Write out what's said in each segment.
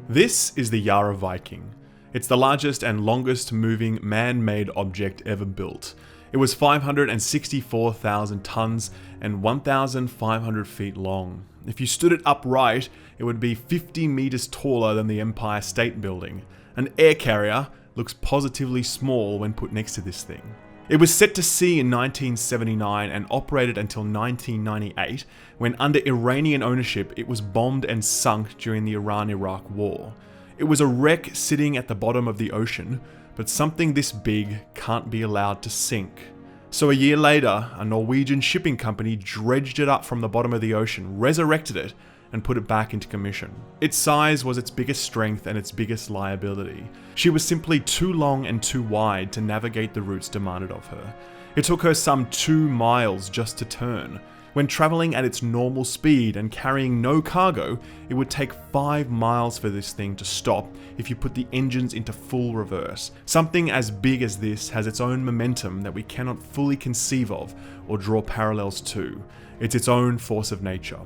This is the Jahre Viking. It's the largest and longest moving man-made object ever built. It was 564,000 tons and 1,500 feet long. If you stood it upright, it would be 50 meters taller than the Empire State Building. An air carrier looks positively small when put next to this thing. It was set to sea in 1979 and operated until 1998, when under Iranian ownership it was bombed and sunk during the Iran-Iraq War. It was a wreck sitting at the bottom of the ocean, but something this big can't be allowed to sink. So a year later, a Norwegian shipping company dredged it up from the bottom of the ocean, resurrected it, and put it back into commission. Its size was its biggest strength and its biggest liability. She was simply too long and too wide to navigate the routes demanded of her. It took her some 2 miles just to turn. When traveling at its normal speed and carrying no cargo, it would take 5 miles for this thing to stop if you put the engines into full reverse. Something as big as this has its own momentum that we cannot fully conceive of or draw parallels to. It's its own force of nature.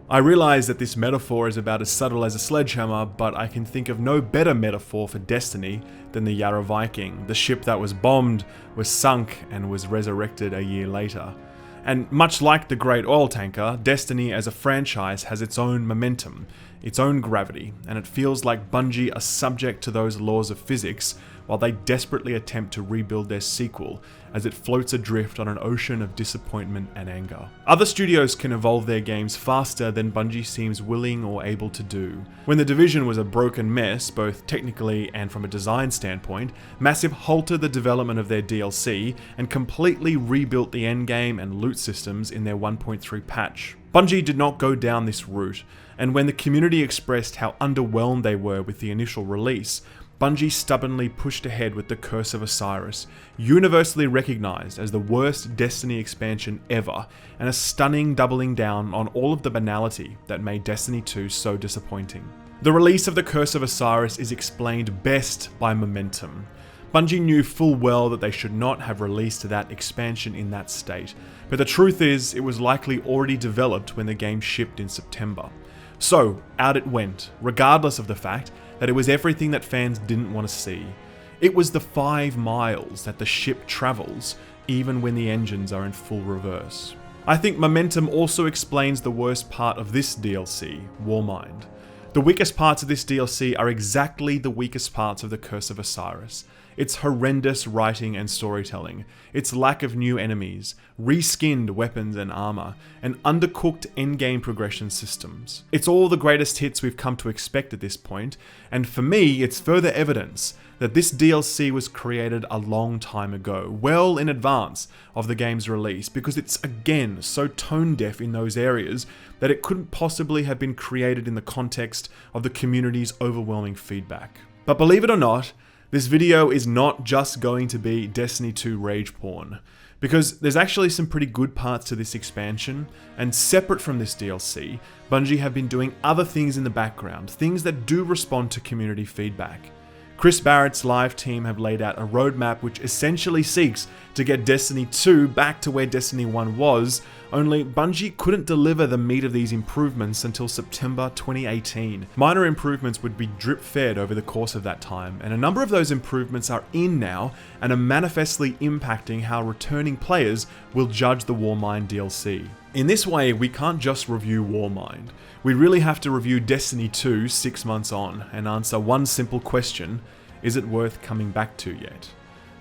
I realize that this metaphor is about as subtle as a sledgehammer, but I can think of no better metaphor for destiny than the Jahre Viking, the ship that was bombed, was sunk, and was resurrected a year later. And much like the Great Oil Tanker, Destiny as a franchise has its own momentum, its own gravity, and it feels like Bungie are subject to those laws of physics while they desperately attempt to rebuild their sequel as it floats adrift on an ocean of disappointment and anger. Other studios can evolve their games faster than Bungie seems willing or able to do. When The Division was a broken mess, both technically and from a design standpoint, Massive halted the development of their DLC and completely rebuilt the endgame and loot systems in their 1.3 patch. Bungie did not go down this route, and when the community expressed how underwhelmed they were with the initial release, Bungie stubbornly pushed ahead with the Curse of Osiris, universally recognized as the worst Destiny expansion ever, and a stunning doubling down on all of the banality that made Destiny 2 so disappointing. The release of the Curse of Osiris is explained best by momentum. Bungie knew full well that they should not have released that expansion in that state, but the truth is, it was likely already developed when the game shipped in September. So, out it went, regardless of the fact that it was everything that fans didn't want to see. It was the 5 miles that the ship travels, even when the engines are in full reverse. I think momentum also explains the worst part of this DLC, Warmind. The weakest parts of this DLC are exactly the weakest parts of the Curse of Osiris. Its horrendous writing and storytelling, its lack of new enemies, reskinned weapons and armor, and undercooked endgame progression systems. It's all the greatest hits we've come to expect at this point, and for me, it's further evidence that this DLC was created a long time ago, well in advance of the game's release, because it's again so tone deaf in those areas that it couldn't possibly have been created in the context of the community's overwhelming feedback. But believe it or not, this video is not just going to be Destiny 2 rage porn, because there's actually some pretty good parts to this expansion, and separate from this DLC, Bungie have been doing other things in the background, things that do respond to community feedback. Chris Barrett's live team have laid out a roadmap which essentially seeks to get Destiny 2 back to where Destiny 1 was, only Bungie couldn't deliver the meat of these improvements until September 2018. Minor improvements would be drip-fed over the course of that time, and a number of those improvements are in now and are manifestly impacting how returning players will judge the Warmind DLC. In this way, we can't just review Warmind. We really have to review Destiny 2 6 months on and answer one simple question: is it worth coming back to yet?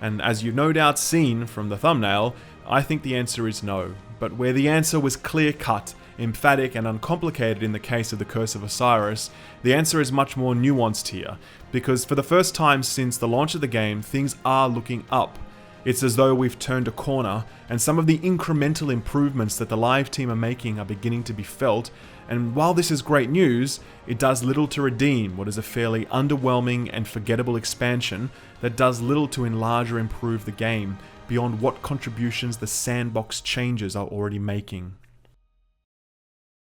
And as you've no doubt seen from the thumbnail, I think the answer is no. But where the answer was clear-cut, emphatic and uncomplicated in the case of the Curse of Osiris, the answer is much more nuanced here, because for the first time since the launch of the game, things are looking up. It's as though we've turned a corner, and some of the incremental improvements that the live team are making are beginning to be felt, and while this is great news, it does little to redeem what is a fairly underwhelming and forgettable expansion that does little to enlarge or improve the game beyond what contributions the sandbox changes are already making.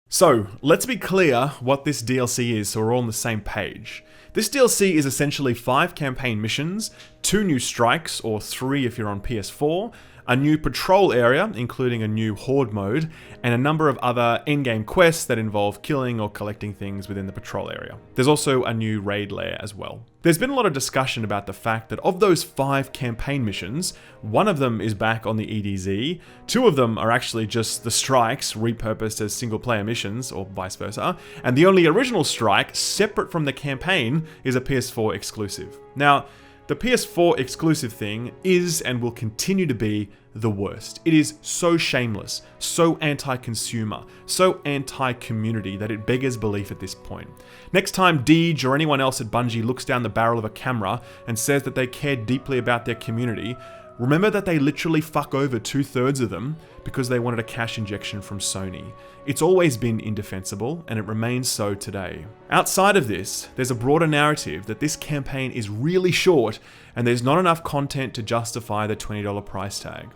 So, let's be clear what this DLC is so we're all on the same page. This DLC is essentially 5 campaign missions, 2 new strikes, or 3 if you're on PS4, a new patrol area, including a new horde mode, and a number of other in-game quests that involve killing or collecting things within the patrol area. There's also a new raid lair as well. There's been a lot of discussion about the fact that of those 5 campaign missions, one of them is back on the EDZ, 2 of them are actually just the strikes repurposed as single-player missions, or vice versa, and the only original strike, separate from the campaign, is a PS4 exclusive. Now, the PS4 exclusive thing is and will continue to be the worst. It is so shameless, so anti-consumer, so anti-community that it beggars belief at this point. Next time Deej or anyone else at Bungie looks down the barrel of a camera and says that they care deeply about their community, remember that they literally fuck over 2/3 of them because they wanted a cash injection from Sony. It's always been indefensible, and it remains so today. Outside of this, there's a broader narrative that this campaign is really short and there's not enough content to justify the $20 price tag.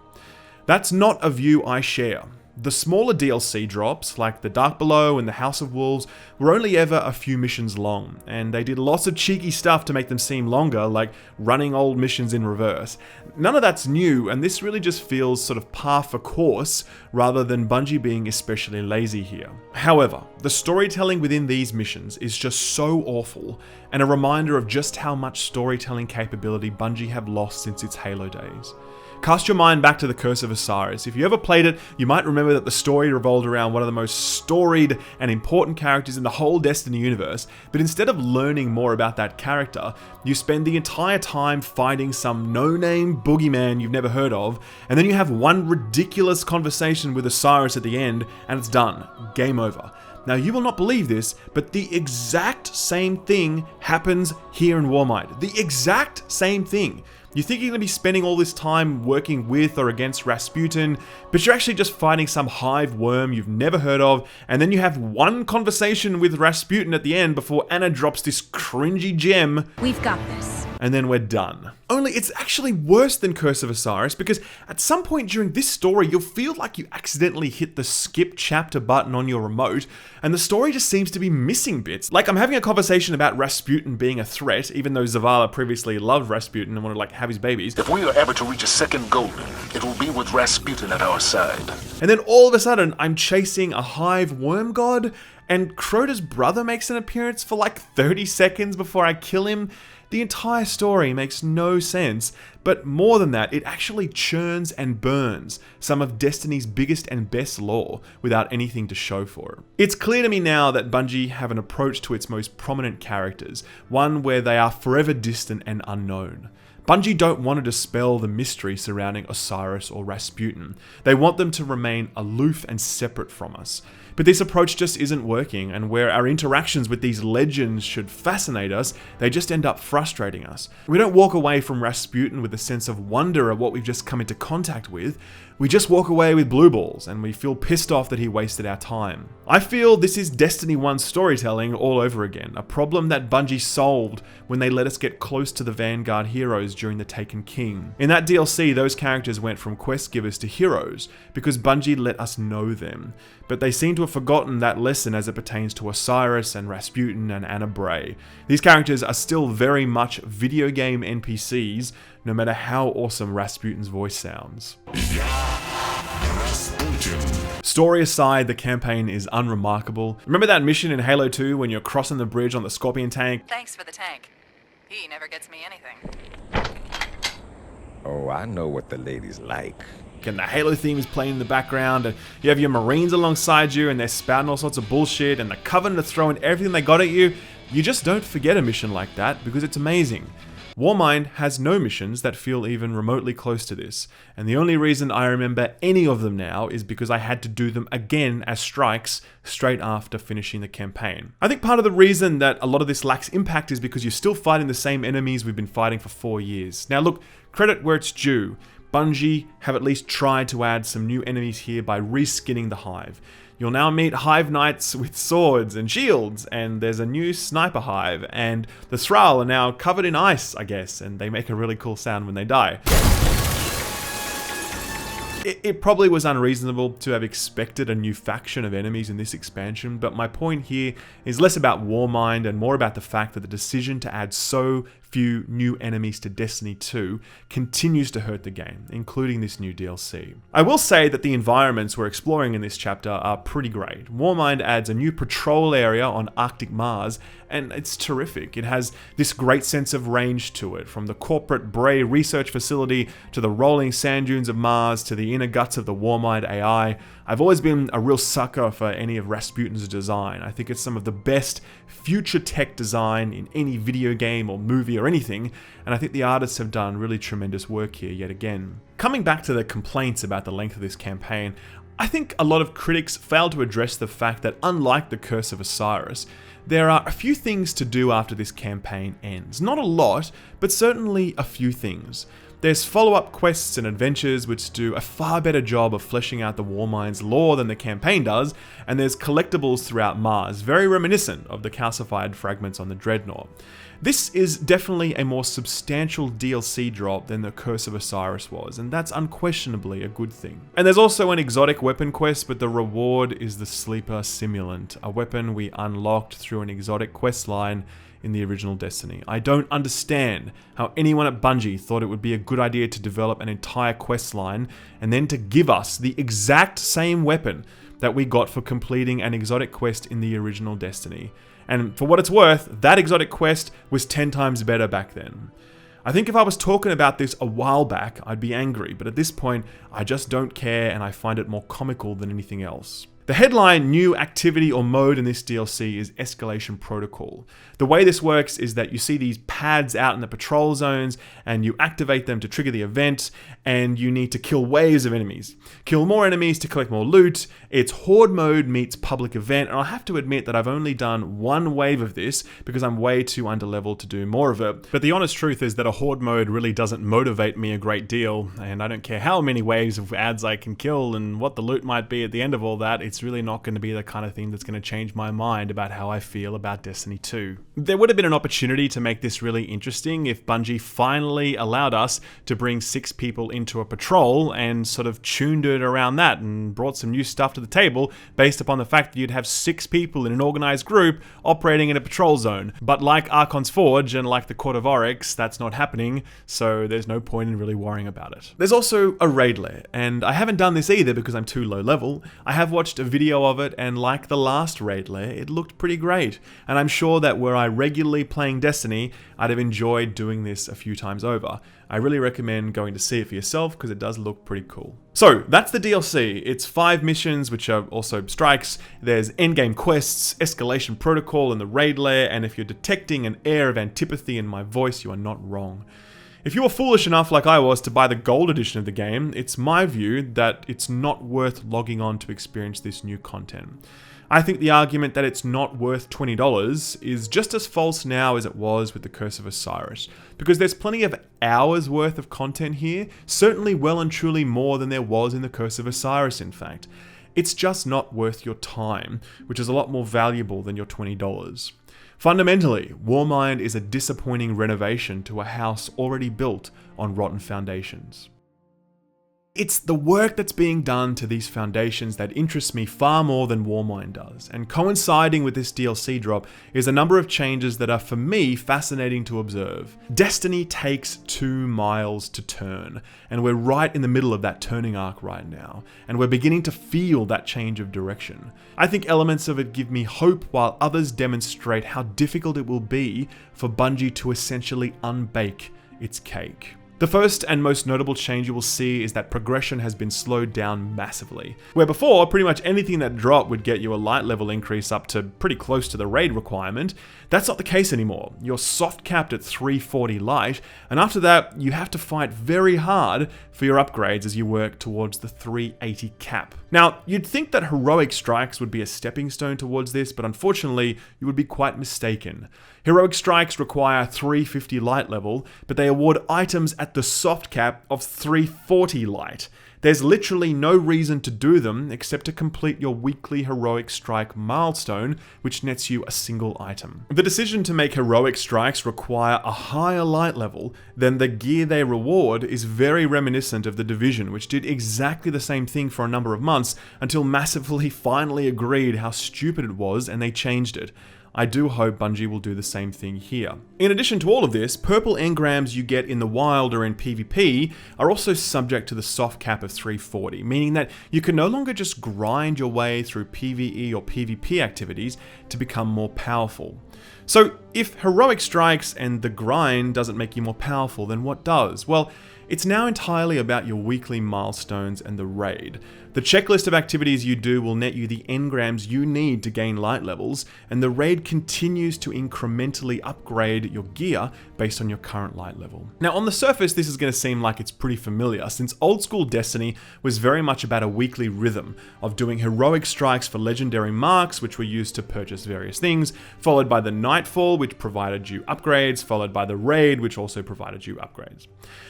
That's not a view I share. The smaller DLC drops, like the Dark Below and the House of Wolves, were only ever a few missions long, and they did lots of cheeky stuff to make them seem longer, like running old missions in reverse. None of that's new, and this really just feels sort of par for course, rather than Bungie being especially lazy here. However, the storytelling within these missions is just so awful, and a reminder of just how much storytelling capability Bungie have lost since its Halo days. Cast your mind back to the Curse of Osiris. If you ever played it, you might remember that the story revolved around one of the most storied and important characters in the whole Destiny universe, but instead of learning more about that character, you spend the entire time fighting some no-name boogeyman you've never heard of, and then you have one ridiculous conversation with Osiris at the end, and it's done. Game over. Now, you will not believe this, but the exact same thing happens here in Warmind. The exact same thing. You think you're going to be spending all this time working with or against Rasputin, but you're actually just fighting some hive worm you've never heard of, and then you have one conversation with Rasputin at the end before Anna drops this cringy gem. We've got this. And then we're done. Only it's actually worse than Curse of Osiris, because at some point during this story, you'll feel like you accidentally hit the skip chapter button on your remote, and the story just seems to be missing bits. Like, I'm having a conversation about Rasputin being a threat, even though Zavala previously loved Rasputin and wanted to, like, have his babies. If we are ever to reach a second goal, it will be with Rasputin at our side. And then all of a sudden, I'm chasing a hive worm god, and Crota's brother makes an appearance for like 30 seconds before I kill him. The entire story makes no sense, but more than that, it actually churns and burns some of Destiny's biggest and best lore without anything to show for it. It's clear to me now that Bungie have an approach to its most prominent characters, one where they are forever distant and unknown. Bungie don't want to dispel the mystery surrounding Osiris or Rasputin. They want them to remain aloof and separate from us. But this approach just isn't working, and where our interactions with these legends should fascinate us, they just end up frustrating us. We don't walk away from Rasputin with a sense of wonder at what we've just come into contact with. We just walk away with blue balls, and we feel pissed off that he wasted our time. I feel this is Destiny 1 storytelling all over again, a problem that Bungie solved when they let us get close to the Vanguard heroes during the Taken King. In that DLC, those characters went from quest givers to heroes, because Bungie let us know them. But they seem to have forgotten that lesson as it pertains to Osiris and Rasputin and Anna Bray. These characters are still very much video game NPCs, no matter how awesome Rasputin's voice sounds. Story aside, the campaign is unremarkable. Remember that mission in Halo 2 when you're crossing the bridge on the Scorpion tank? Thanks for the tank. He never gets me anything. Oh, I know what the ladies like. And the Halo theme is playing in the background, and you have your Marines alongside you, and they're spouting all sorts of bullshit, and the Covenant are throwing everything they got at you. You just don't forget a mission like that, because it's amazing. Warmind has no missions that feel even remotely close to this, and the only reason I remember any of them now is because I had to do them again as strikes straight after finishing the campaign. I think part of the reason that a lot of this lacks impact is because you're still fighting the same enemies we've been fighting for 4 years. Now look, credit where it's due. Bungie have at least tried to add some new enemies here by reskinning the Hive. You'll now meet Hive Knights with swords and shields, and there's a new Sniper Hive, and the Thrall are now covered in ice, I guess, and they make a really cool sound when they die. It probably was unreasonable to have expected a new faction of enemies in this expansion, but my point here is less about Warmind and more about the fact that the decision to add so few new enemies to Destiny 2 continues to hurt the game, including this new DLC. I will say that the environments we're exploring in this chapter are pretty great. Warmind adds a new patrol area on Arctic Mars, and it's terrific. It has this great sense of range to it, from the corporate Bray research facility to the rolling sand dunes of Mars to the inner guts of the Warmind AI. I've always been a real sucker for any of Rasputin's design. I think it's some of the best future tech design in any video game or movie or anything, and I think the artists have done really tremendous work here yet again. Coming back to the complaints about the length of this campaign, I think a lot of critics fail to address the fact that unlike the Curse of Osiris, there are a few things to do after this campaign ends. Not a lot, but certainly a few things. There's follow-up quests and adventures which do a far better job of fleshing out the Warmind's lore than the campaign does, and there's collectibles throughout Mars, very reminiscent of the calcified fragments on the Dreadnought. This is definitely a more substantial DLC drop than the Curse of Osiris was, and that's unquestionably a good thing. And there's also an exotic weapon quest, but the reward is the Sleeper Simulant, a weapon we unlocked through an exotic quest line in the original Destiny. I don't understand how anyone at Bungie thought it would be a good idea to develop an entire quest line and then to give us the exact same weapon that we got for completing an exotic quest in the original Destiny. And for what it's worth, that exotic quest was 10 times better back then. I think if I was talking about this a while back, I'd be angry, but at this point, I just don't care and I find it more comical than anything else. The headline new activity or mode in this DLC is Escalation Protocol. The way this works is that you see these pads out in the patrol zones and you activate them to trigger the event, and you need to kill waves of enemies. Kill more enemies to collect more loot. It's Horde mode meets public event, and I'll have to admit that I've only done one wave of this because I'm way too underleveled to do more of it. But the honest truth is that a Horde mode really doesn't motivate me a great deal, and I don't care how many waves of ads I can kill and what the loot might be at the end of all that. It's really not going to be the kind of thing that's going to change my mind about how I feel about Destiny 2. There would have been an opportunity to make this really interesting if Bungie finally allowed us to bring 6 people into a patrol and sort of tuned it around that and brought some new stuff to the table based upon the fact that you'd have 6 people in an organized group operating in a patrol zone. But like Archon's Forge and like the Court of Oryx, that's not happening, so there's no point in really worrying about it. There's also a raid lair, and I haven't done this either because I'm too low level. I have watched a video of it, and like the last raid lair, it looked pretty great, and I'm sure that were I regularly playing Destiny, I'd have enjoyed doing this a few times over. I really recommend going to see it for yourself because it does look pretty cool. So that's the DLC. It's 5 missions, which are also strikes. There's endgame quests, Escalation Protocol, and the raid lair, and if you're detecting an air of antipathy in my voice, you are not wrong. If you were foolish enough, like I was, to buy the gold edition of the game, it's my view that it's not worth logging on to experience this new content. I think the argument that it's not worth $20 is just as false now as it was with the Curse of Osiris, because there's plenty of hours worth of content here, certainly well and truly more than there was in the Curse of Osiris, in fact. It's just not worth your time, which is a lot more valuable than your $20. Fundamentally, Warmind is a disappointing renovation to a house already built on rotten foundations. It's the work that's being done to these foundations that interests me far more than Warmind does, and coinciding with this DLC drop is a number of changes that are for me fascinating to observe. Destiny takes 2 miles to turn, and we're right in the middle of that turning arc right now, and we're beginning to feel that change of direction. I think elements of it give me hope, while others demonstrate how difficult it will be for Bungie to essentially unbake its cake. The first and most notable change you will see is that progression has been slowed down massively. Where before, pretty much anything that dropped would get you a light level increase up to pretty close to the raid requirement, that's not the case anymore. You're soft capped at 340 light, and after that, you have to fight very hard for your upgrades as you work towards the 380 cap. Now, you'd think that heroic strikes would be a stepping stone towards this, but unfortunately, you would be quite mistaken. Heroic strikes require 350 light level, but they award items at the soft cap of 340 light. There's literally no reason to do them except to complete your weekly heroic strike milestone, which nets you a single item. The decision to make heroic strikes require a higher light level than the gear they reward is very reminiscent of the Division, which did exactly the same thing for a number of months until Massively finally agreed how stupid it was and they changed it. I do hope Bungie will do the same thing here. In addition to all of this, purple engrams you get in the wild or in PvP are also subject to the soft cap of 340, meaning that you can no longer just grind your way through PvE or PvP activities to become more powerful. So if heroic strikes and the grind doesn't make you more powerful, then what does? Well, it's now entirely about your weekly milestones and the raid. The checklist of activities you do will net you the engrams you need to gain light levels, and the raid continues to incrementally upgrade your gear based on your current light level. Now, on the surface, this is going to seem like it's pretty familiar, since old school Destiny was very much about a weekly rhythm of doing heroic strikes for legendary marks, which were used to purchase various things, followed by the Nightfall, which provided you upgrades, followed by the raid, which also provided you upgrades.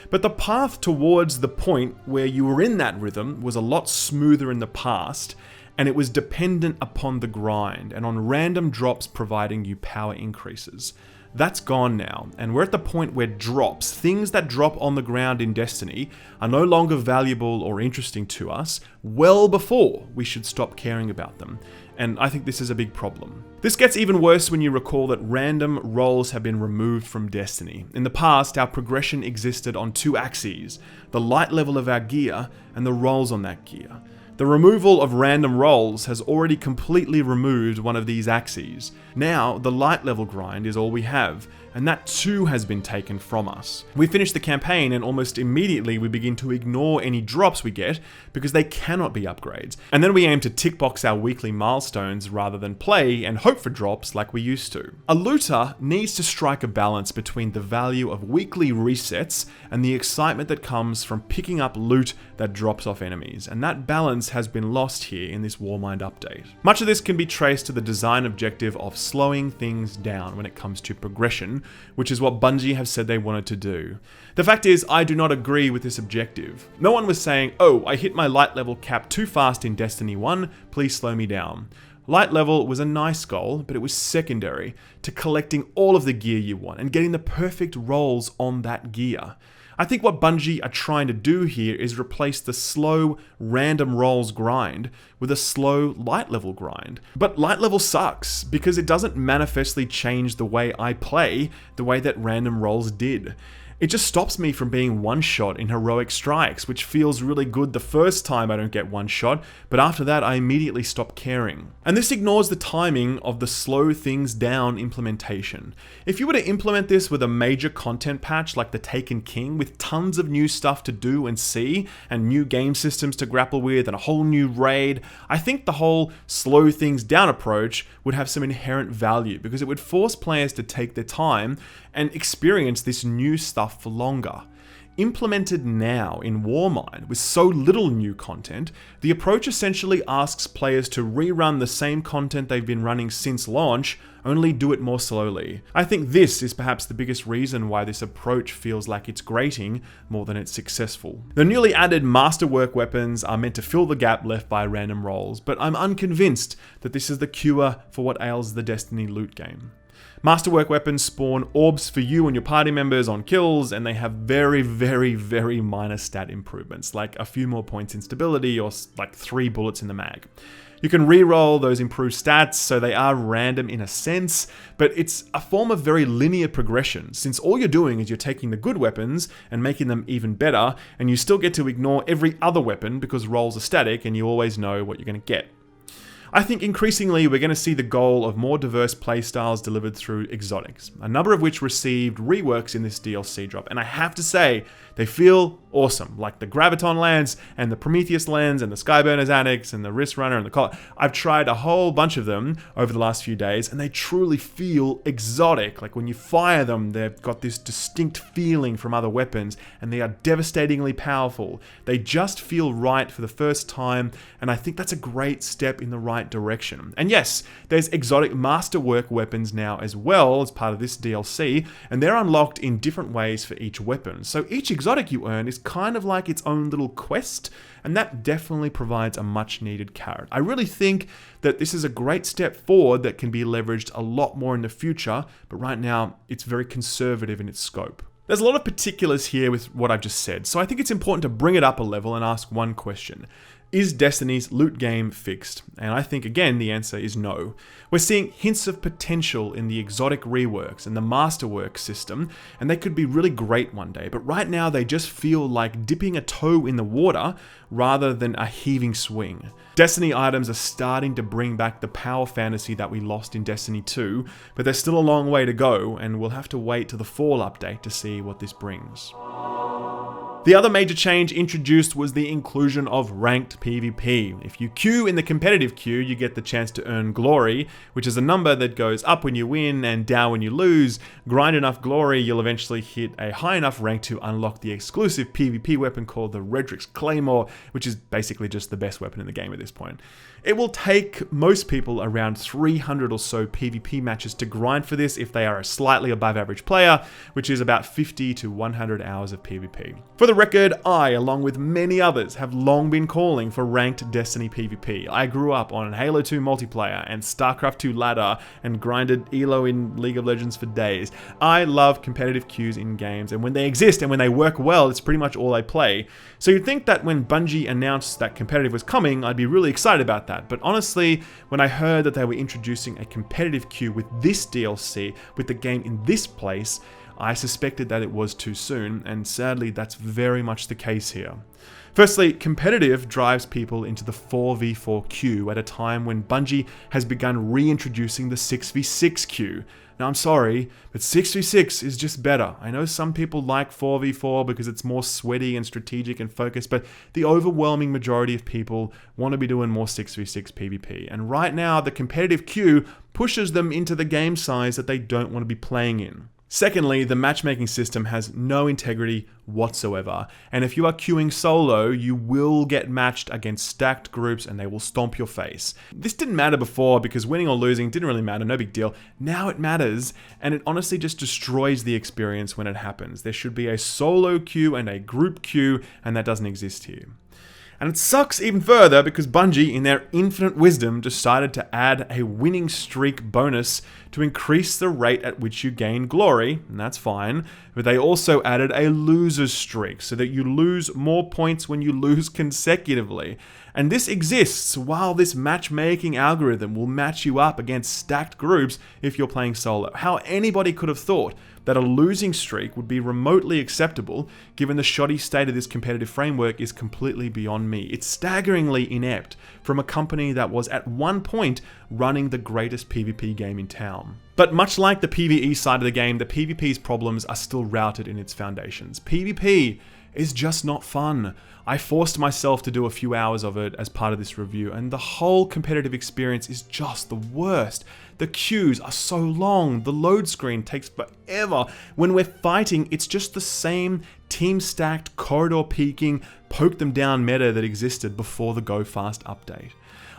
But the path towards the point where you were in that rhythm was a lot smoother in the past, and it was dependent upon the grind and on random drops providing you power increases. That's gone now, and we're at the point where drops, things that drop on the ground in Destiny, are no longer valuable or interesting to us well before we should stop caring about them. And I think this is a big problem. This gets even worse when you recall that random rolls have been removed from Destiny. In the past, our progression existed on two axes, the light level of our gear and the rolls on that gear. The removal of random rolls has already completely removed one of these axes. Now, the light level grind is all we have, and that too has been taken from us. We finish the campaign and almost immediately we begin to ignore any drops we get because they cannot be upgrades. And then we aim to tick box our weekly milestones rather than play and hope for drops like we used to. A looter needs to strike a balance between the value of weekly resets and the excitement that comes from picking up loot that drops off enemies, and that balance has been lost here in this Warmind update. Much of this can be traced to the design objective of slowing things down when it comes to progression, which is what Bungie have said they wanted to do. The fact is, I do not agree with this objective. No one was saying, oh, I hit my light level cap too fast in Destiny 1, please slow me down. Light level was a nice goal, but it was secondary to collecting all of the gear you want and getting the perfect rolls on that gear. I think what Bungie are trying to do here is replace the slow, random rolls grind with a slow, light level grind. But light level sucks, because it doesn't manifestly change the way I play the way that random rolls did. It just stops me from being one-shot in heroic strikes, which feels really good the first time I don't get one-shot, but after that I immediately stop caring. And this ignores the timing of the slow things down implementation. If you were to implement this with a major content patch like the Taken King, with tons of new stuff to do and see, and new game systems to grapple with, and a whole new raid, I think the whole slow things down approach would have some inherent value, because it would force players to take their time and experience this new stuff for longer. Implemented now in Warmind with so little new content, the approach essentially asks players to rerun the same content they've been running since launch, only do it more slowly. I think this is perhaps the biggest reason why this approach feels like it's grating more than it's successful. The newly added masterwork weapons are meant to fill the gap left by random rolls, but I'm unconvinced that this is the cure for what ails the Destiny loot game. Masterwork weapons spawn orbs for you and your party members on kills, and they have very, very, very minor stat improvements, like a few more points in stability or like 3 bullets in the mag. You can re-roll those improved stats, so they are random in a sense, but it's a form of very linear progression, since all you're doing is you're taking the good weapons and making them even better, and you still get to ignore every other weapon because rolls are static and you always know what you're going to get. I think increasingly we're going to see the goal of more diverse playstyles delivered through exotics, a number of which received reworks in this DLC drop, and I have to say, they feel awesome, like the Graviton Lance and the Prometheus Lens and the Skyburner's Annex and the Wrist Runner and the Collar. I've tried a whole bunch of them over the last few days, and they truly feel exotic. Like when you fire them, they've got this distinct feeling from other weapons, and they are devastatingly powerful. They just feel right for the first time, and I think that's a great step in the right direction. And yes, there's exotic masterwork weapons now as well as part of this DLC, and they're unlocked in different ways for each weapon. So each exotic you earn is kind of like its own little quest, and that definitely provides a much needed carrot. I really think that this is a great step forward that can be leveraged a lot more in the future, but right now it's very conservative in its scope. There's a lot of particulars here with what I've just said, so I think it's important to bring it up a level and ask one question. Is Destiny's loot game fixed? And I think again the answer is no. We're seeing hints of potential in the exotic reworks and the masterwork system, and they could be really great one day, but right now they just feel like dipping a toe in the water rather than a heaving swing. Destiny items are starting to bring back the power fantasy that we lost in Destiny 2, but there's still a long way to go, and we'll have to wait till the fall update to see what this brings. The other major change introduced was the inclusion of ranked PvP. If you queue in the competitive queue, you get the chance to earn glory, which is a number that goes up when you win and down when you lose. Grind enough glory, you'll eventually hit a high enough rank to unlock the exclusive PvP weapon called the Redrick's Claymore, which is basically just the best weapon in the game at this point. It will take most people around 300 or so PvP matches to grind for this if they are a slightly above average player, which is about 50 to 100 hours of PvP. For the record, I, along with many others, have long been calling for ranked Destiny PvP. I grew up on Halo 2 multiplayer and StarCraft 2 ladder and grinded ELO in League of Legends for days. I love competitive queues in games, and when they exist and when they work well, it's pretty much all I play. So you'd think that when Bungie announced that competitive was coming, I'd be really excited about that. But honestly, when I heard that they were introducing a competitive queue with this DLC, with the game in this place, I suspected that it was too soon, and sadly that's very much the case here. Firstly, competitive drives people into the 4v4 queue at a time when Bungie has begun reintroducing the 6v6 queue. Now I'm sorry, but 6v6 is just better. I know some people like 4v4 because it's more sweaty and strategic and focused, but the overwhelming majority of people want to be doing more 6v6 PvP. And right now, the competitive queue pushes them into the game size that they don't want to be playing in. Secondly, the matchmaking system has no integrity whatsoever, and if you are queuing solo, you will get matched against stacked groups and they will stomp your face. This didn't matter before because winning or losing didn't really matter, no big deal. Now it matters, and it honestly just destroys the experience when it happens. There should be a solo queue and a group queue, and that doesn't exist here. And it sucks even further because Bungie, in their infinite wisdom, decided to add a winning streak bonus to increase the rate at which you gain glory, and that's fine, but they also added a loser's streak so that you lose more points when you lose consecutively. And this exists while this matchmaking algorithm will match you up against stacked groups if you're playing solo. How anybody could have thought that a losing streak would be remotely acceptable given the shoddy state of this competitive framework is completely beyond me. It's staggeringly inept from a company that was at one point running the greatest PvP game in town. But much like the PvE side of the game, the PvP's problems are still routed in its foundations. PvP is just not fun. I forced myself to do a few hours of it as part of this review, and the whole competitive experience is just the worst. The queues are so long, the load screen takes forever. When we're fighting, it's just the same team-stacked, corridor-peeking, poke-them-down meta that existed before the Go Fast update.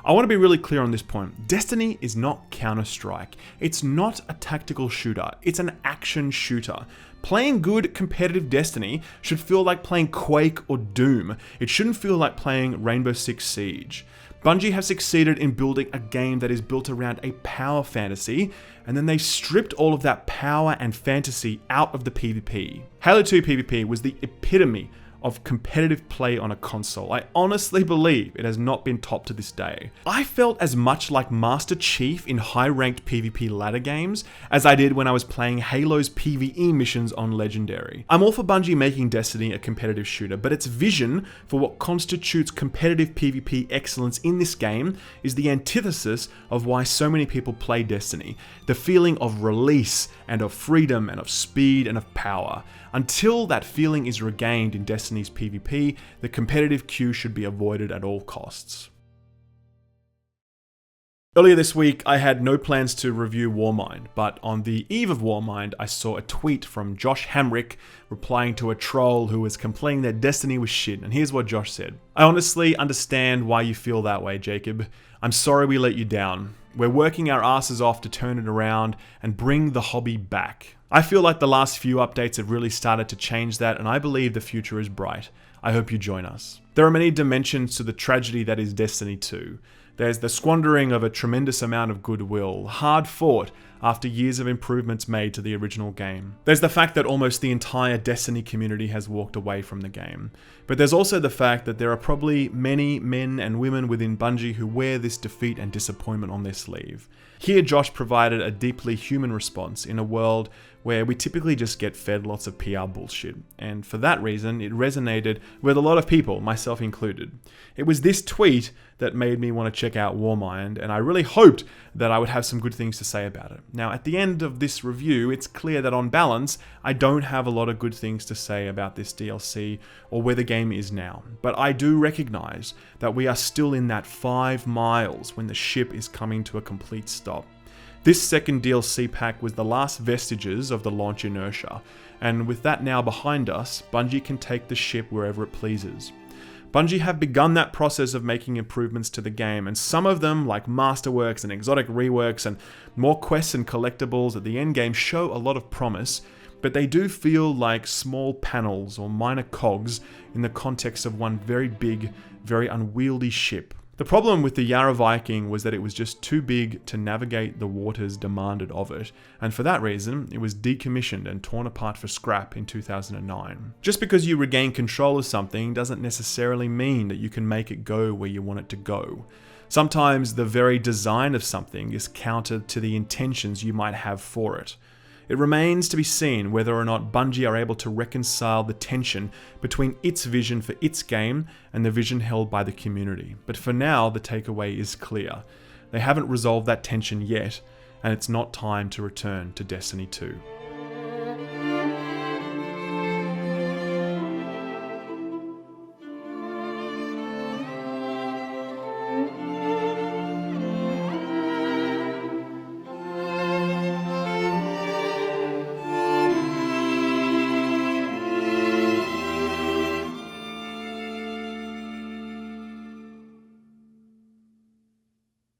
I want to be really clear on this point. Destiny is not Counter-Strike. It's not a tactical shooter. It's an action shooter. Playing good competitive Destiny should feel like playing Quake or Doom. It shouldn't feel like playing Rainbow Six Siege. Bungie have succeeded in building a game that is built around a power fantasy, and then they stripped all of that power and fantasy out of the PvP. Halo 2 PvP was the epitome of competitive play on a console. I honestly believe it has not been topped to this day. I felt as much like Master Chief in high-ranked PvP ladder games as I did when I was playing Halo's PvE missions on Legendary. I'm all for Bungie making Destiny a competitive shooter, but its vision for what constitutes competitive PvP excellence in this game is the antithesis of why so many people play Destiny. The feeling of release and of freedom and of speed and of power. Until that feeling is regained in Destiny's PvP, the competitive queue should be avoided at all costs. Earlier this week, I had no plans to review Warmind, but on the eve of Warmind, I saw a tweet from Josh Hamrick replying to a troll who was complaining that Destiny was shit, and here's what Josh said. I honestly understand why you feel that way, Jacob. I'm sorry we let you down. We're working our asses off to turn it around and bring the hobby back. I feel like the last few updates have really started to change that, and I believe the future is bright. I hope you join us. There are many dimensions to the tragedy that is Destiny 2. There's the squandering of a tremendous amount of goodwill, hard fought after years of improvements made to the original game. There's the fact that almost the entire Destiny community has walked away from the game. But there's also the fact that there are probably many men and women within Bungie who wear this defeat and disappointment on their sleeve. Here, Josh provided a deeply human response in a world where we typically just get fed lots of PR bullshit, and for that reason, it resonated with a lot of people, myself included. It was this tweet that made me want to check out Warmind, and I really hoped that I would have some good things to say about it. Now, at the end of this review, it's clear that on balance, I don't have a lot of good things to say about this DLC or where the game is now, but I do recognize that we are still in that 5 miles when the ship is coming to a complete stop. This second DLC pack was the last vestiges of the launch inertia, and with that now behind us, Bungie can take the ship wherever it pleases. Bungie have begun that process of making improvements to the game, and some of them, like masterworks and exotic reworks and more quests and collectibles at the endgame, show a lot of promise, but they do feel like small panels or minor cogs in the context of one very big, very unwieldy ship. The problem with the Jahre Viking was that it was just too big to navigate the waters demanded of it, and for that reason, it was decommissioned and torn apart for scrap in 2009. Just because you regain control of something doesn't necessarily mean that you can make it go where you want it to go. Sometimes the very design of something is counter to the intentions you might have for it. It remains to be seen whether or not Bungie are able to reconcile the tension between its vision for its game and the vision held by the community. But for now, the takeaway is clear. They haven't resolved that tension yet, and it's not time to return to Destiny 2.